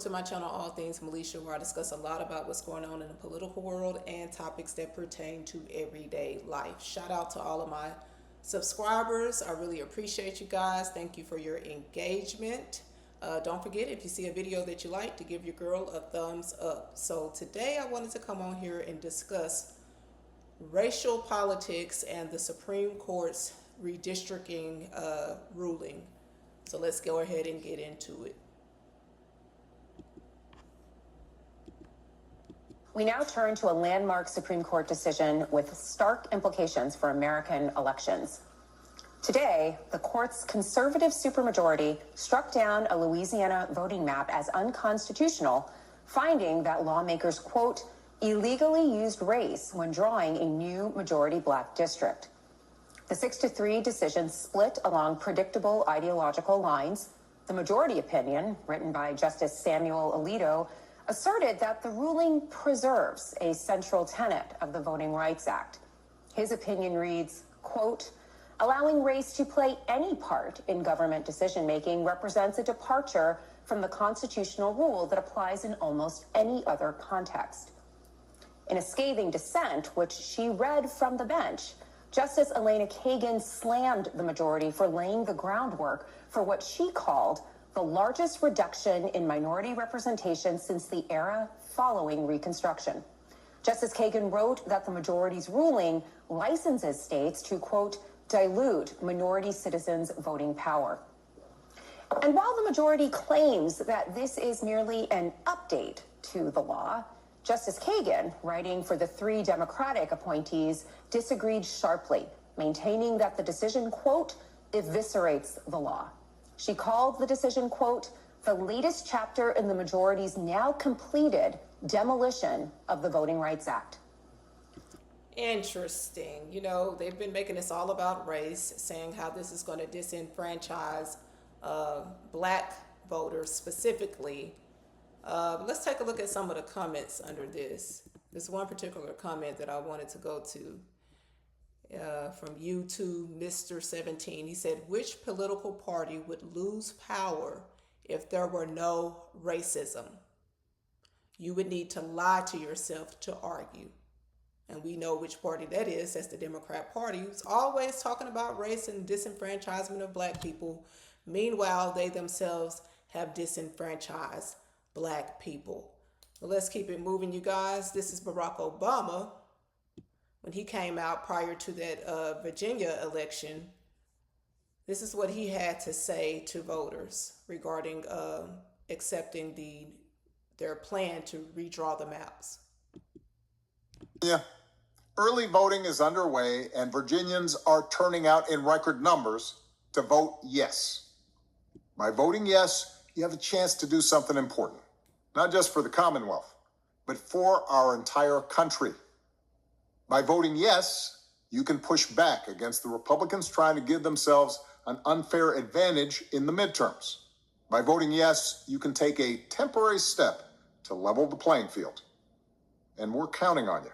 to my channel, All Things Militia, where I discuss a lot about what's going on in the political world and topics that pertain to everyday life. Shout out to all of my subscribers. I really appreciate you guys. Thank you for your engagement. Don't forget, if you see a video that you like, to give your girl a thumbs up. So today I wanted to come on here and discuss racial politics and the Supreme Court's redistricting ruling. So let's go ahead and get into it. We now turn to a landmark Supreme Court decision with stark implications for American elections. Today, the court's conservative supermajority struck down a Louisiana voting map as unconstitutional, finding that lawmakers, quote, illegally used race when drawing a new majority black district. The 6-3 decision split along predictable ideological lines. The majority opinion, written by Justice Samuel Alito, asserted that the ruling preserves a central tenet of the Voting Rights Act. His opinion reads, quote, allowing race to play any part in government decision-making represents a departure from the constitutional rule that applies in almost any other context. In a scathing dissent, which she read from the bench, Justice Elena Kagan slammed the majority for laying the groundwork for what she called the largest reduction in minority representation since the era following Reconstruction. Justice Kagan wrote that the majority's ruling licenses states to, quote, dilute minority citizens' voting power. And while the majority claims that this is merely an update to the law, Justice Kagan, writing for the 3 Democratic appointees, disagreed sharply, maintaining that the decision, quote, eviscerates the law. She called the decision, quote, the latest chapter in the majority's now completed demolition of the Voting Rights Act. Interesting. You know, they've been making this all about race, saying how this is going to disenfranchise black voters specifically. Let's take a look at some of the comments under this. There's one particular comment that I wanted to go to from YouTube, Mr. 17. He said, which political party would lose power if there were no racism? You would need to lie to yourself to argue. And we know which party that is. That's the Democrat Party, who's always talking about race and disenfranchisement of black people. Meanwhile, they themselves have disenfranchised black people. But let's keep it moving, you guys. This is Barack Obama. When he came out prior to that Virginia election, this is what he had to say to voters regarding accepting their plan to redraw the maps. Yeah. Early voting is underway, and Virginians are turning out in record numbers to vote yes. By voting yes, you have a chance to do something important, not just for the Commonwealth, but for our entire country. By voting yes, you can push back against the Republicans trying to give themselves an unfair advantage in the midterms. By voting yes, you can take a temporary step to level the playing field. And we're counting on you.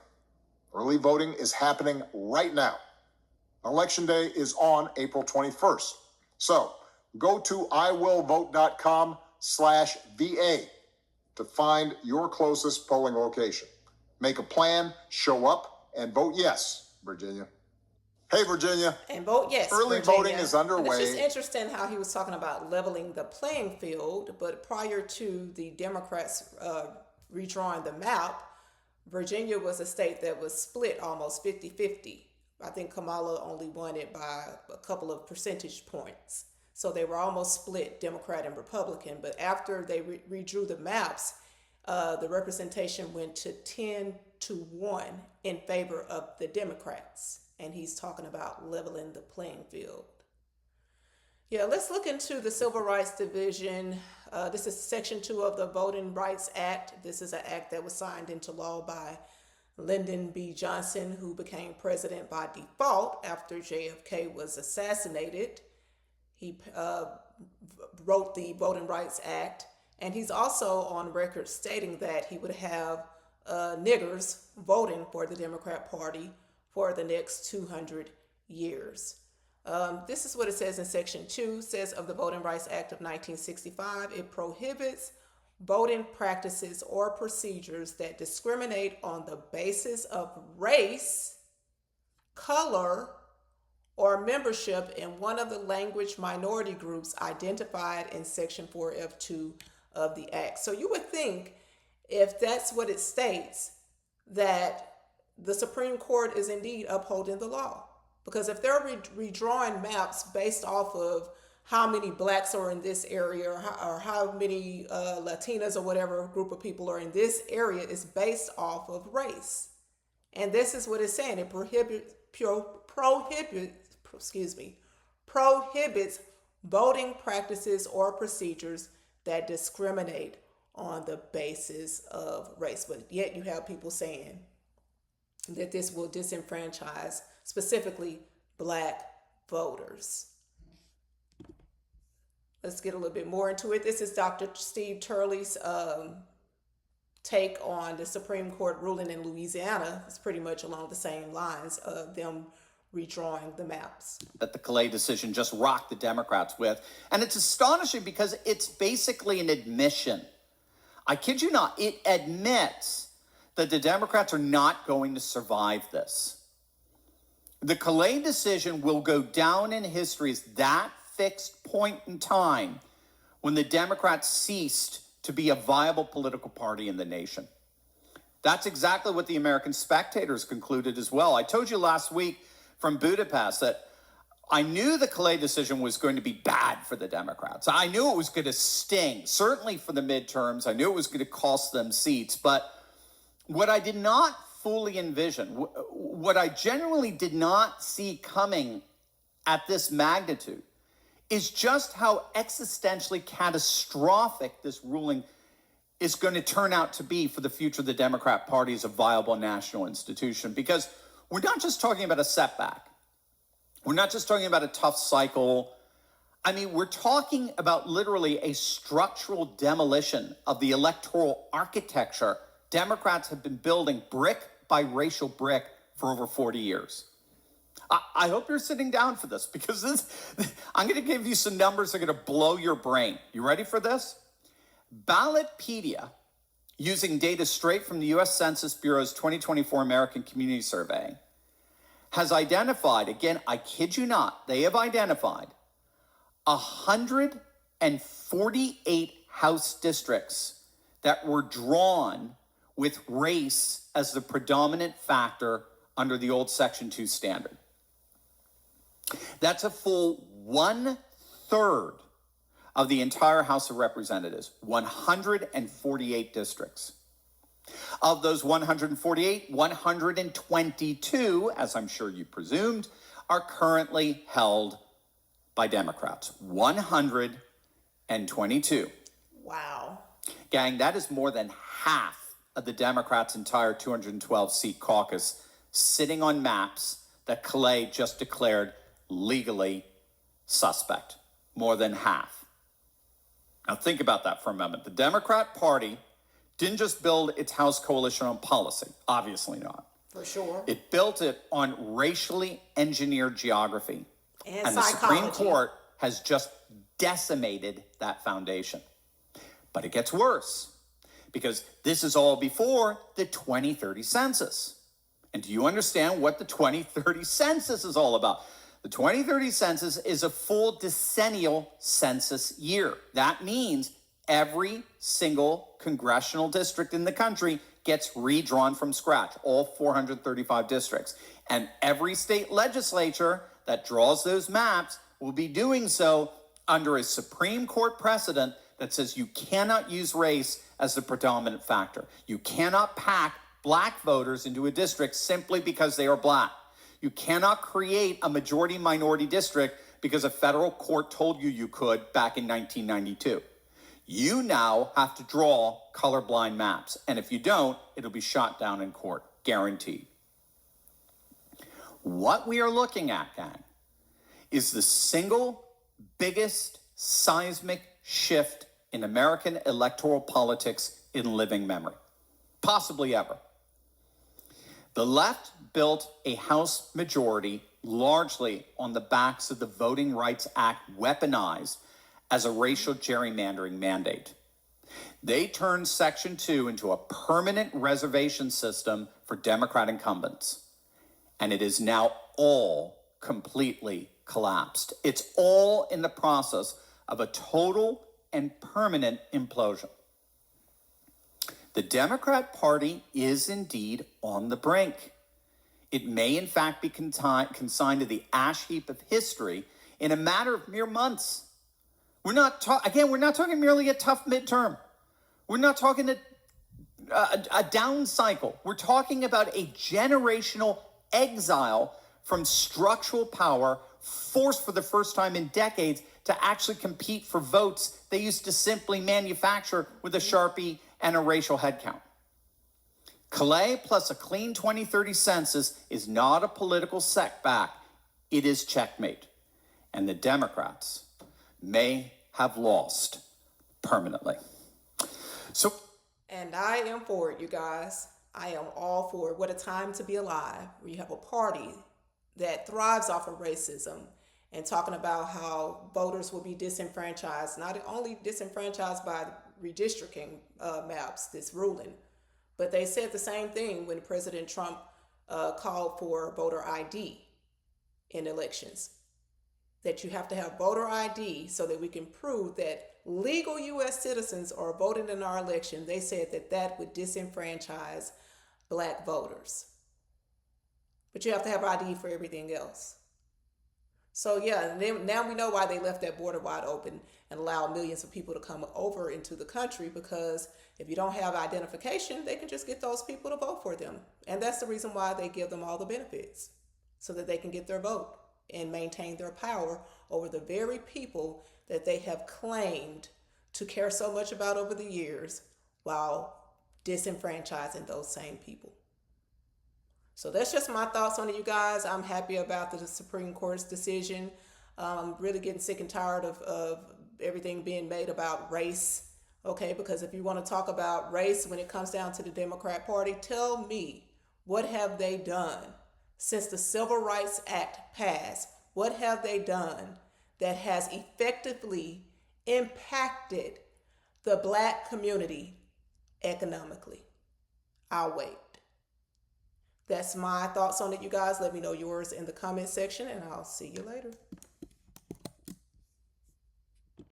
Early voting is happening right now. Election Day is on April 21st. So go to iwillvote.com/VA to find your closest polling location. Make a plan, show up, and vote yes, Virginia. Hey, Virginia. And vote yes, Early Virginia. voting is underway. And it's just interesting how he was talking about leveling the playing field, but prior to the Democrats redrawing the map, Virginia was a state that was split almost 50-50. I think Kamala only won it by a couple of percentage points. So they were almost split, Democrat and Republican. But after they redrew the maps, the representation went to 10-1 in favor of the Democrats. And he's talking about leveling the playing field. Yeah, let's look into the Civil Rights Division. This is Section 2 of the Voting Rights Act. This is an act that was signed into law by Lyndon B. Johnson, who became president by default after JFK was assassinated. He wrote the Voting Rights Act, and he's also on record stating that he would have niggers voting for the Democrat Party for the next 200 years. This is what it says in Section 2. It says of the Voting Rights Act of 1965, it prohibits voting practices or procedures that discriminate on the basis of race, color, or membership in one of the language minority groups identified in Section 4F2 of the Act. So you would think, if that's what it states, that the Supreme Court is indeed upholding the law. Because if they're redrawing maps based off of how many blacks are in this area, or how many Latinas or whatever group of people are in this area, is based off of race. And this is what it's saying. It prohibits voting practices or procedures that discriminate on the basis of race. But yet you have people saying that this will disenfranchise specifically black voters. Let's get a little bit more into it. This is Dr. Steve Turley's take on the Supreme Court ruling in Louisiana. It's pretty much along the same lines of them redrawing the maps. That the Calais decision just rocked the Democrats with. And it's astonishing because it's basically an admission. I kid you not, it admits that the Democrats are not going to survive this. The Calais decision will go down in history as that fixed point in time when the Democrats ceased to be a viable political party in the nation. That's exactly what the American Spectators concluded as well. I told you last week from Budapest that I knew the Calais decision was going to be bad for the Democrats. I knew it was going to sting, certainly for the midterms. I knew it was going to cost them seats. But what I did not fully envision, what I genuinely did not see coming at this magnitude, is just how existentially catastrophic this ruling is going to turn out to be for the future of the Democrat Party as a viable national institution. Because we're not just talking about a setback. We're not just talking about a tough cycle. I mean, we're talking about literally a structural demolition of the electoral architecture Democrats have been building brick by racial brick for over 40 years. I hope you're sitting down for this, because I'm going to give you some numbers that are going to blow your brain. You ready for this? Ballotpedia, using data straight from the U.S. Census Bureau's 2024 American Community Survey, has identified, again, I kid you not, they have identified 148 House districts that were drawn with race as the predominant factor under the old Section 2 standard. That's a full 1/3 of the entire House of Representatives, 148 districts. Of those 148, 122, as I'm sure you presumed, are currently held by Democrats. 122. Wow. Gang, that is more than half of the Democrats' entire 212-seat caucus sitting on maps that Calais just declared legally suspect. More than half. Now think about that for a moment. The Democrat Party didn't just build its House coalition on policy, obviously not. For sure. It built it on racially engineered geography. And the psychology. Supreme Court has just decimated that foundation. But it gets worse, because this is all before the 2030 census. And do you understand what the 2030 census is all about? The 2030 census is a full decennial census year. That means every single congressional district in the country gets redrawn from scratch, all 435 districts. And every state legislature that draws those maps will be doing so under a Supreme Court precedent that says you cannot use race as the predominant factor. You cannot pack black voters into a district simply because they are black. You cannot create a majority-minority district because a federal court told you you could back in 1992. You now have to draw colorblind maps. And if you don't, it'll be shot down in court, guaranteed. What we are looking at, gang, is the single biggest seismic shift in American electoral politics in living memory, possibly ever. The left built a House majority largely on the backs of the Voting Rights Act, weaponized as a racial gerrymandering mandate. They turned Section 2 into a permanent reservation system for Democrat incumbents. And it is now all completely collapsed. It's all in the process of a total and permanent implosion. The Democrat Party is indeed on the brink. It may, in fact, be consigned to the ash heap of history in a matter of mere months. We're not talking merely a tough midterm. We're not talking a down cycle. We're talking about a generational exile from structural power, forced for the first time in decades to actually compete for votes they used to simply manufacture with a Sharpie and a racial headcount. Calais plus a clean 2030 census is not a political setback. It is checkmate. And the Democrats may have lost permanently. And I am for it, you guys. I am all for it. What a time to be alive, where you have a party that thrives off of racism and talking about how voters will be disenfranchised, not only disenfranchised by redistricting maps, this ruling, but they said the same thing when President Trump called for voter ID in elections, that you have to have voter ID so that we can prove that legal U.S. citizens are voting in our election. They said that that would disenfranchise Black voters. But you have to have ID for everything else. So yeah, now we know why they left that border wide open and allowed millions of people to come over into the country, because if you don't have identification, they can just get those people to vote for them. And that's the reason why they give them all the benefits, so that they can get their vote and maintain their power over the very people that they have claimed to care so much about over the years, while disenfranchising those same people. So that's just my thoughts on it, you guys. I'm happy about the Supreme Court's decision. I'm really getting sick and tired of everything being made about race, okay? Because if you want to talk about race when it comes down to the Democrat Party, tell me, what have they done since the Civil Rights Act passed? What have they done that has effectively impacted the Black community economically? I'll wait. That's my thoughts on it, you guys. Let me know yours in the comment section, and I'll see you later.